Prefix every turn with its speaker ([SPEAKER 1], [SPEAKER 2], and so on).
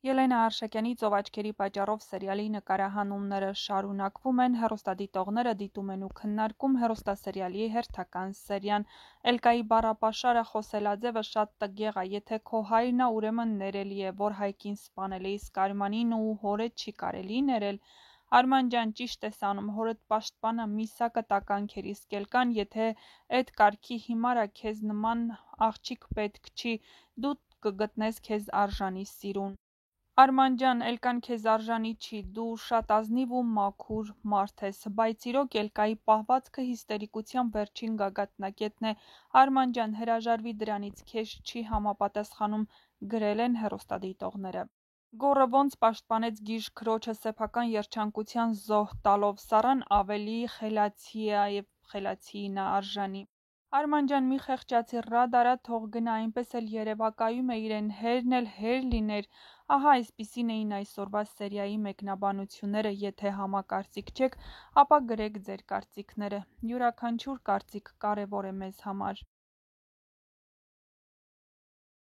[SPEAKER 1] Ելենա Արշակյանի «Ծով աչքերի պատճառով» սերիալի նկարահանումները շարունակվում են, հեռուստադիտողները դիտում են ու քննարկում հեռուստասերիալի հերթական սերիան։ Էլկայի բառապաշարը, խոսելաձևը շատ տգեղ ա, եթե քո հայրն ա, ուրեմն ներելի է, որ Հայկին սպանել է, իսկ Արմանին ու հորը չի կարելի ներել։ Արման ջան, ճիշտ ես անում, հորդ պաշտպանը մի սակը տականքեր, իսկ Էլկան, եթե էդ կարգի հիմար ա, քեզ նման աղջիկ պետք չի, դու կգտնես քեզ արժանի սիրուն։ Արման ջան, Էլկան քեզ արժանի չի, դու շատ ազնիվ ու մաքուր մարդ ես, բայց իրոք Էլկայի պահվածքը հիստերիկության վերջին գագաթնակետն է։ Արման ջան, հրաժարվի դրանից, քեզ չի համապատասխանում, գրել են հեռուստադիտողները։ Գոռը ոնց պաշտպանեց գիժ քրոջը սեփական երջանկության զոհ տալով, Սառան ավելի խելացի ա և խելացիին ա արժանի։ Արման ջան, մի խեղճացիր, ռադ արա, թող գնա, այնպես էլ երևակայում է իրեն, հերն էլ հեր լիներ։ Ահա այսպիսին էին այսօրվա սերիայի մեկնաբանությունները, եթե համակարծիք չեք, ապա գրեք ձեր կարծիքները, յուրաքանչյուր կարծիք կարևոր է մեզ համար։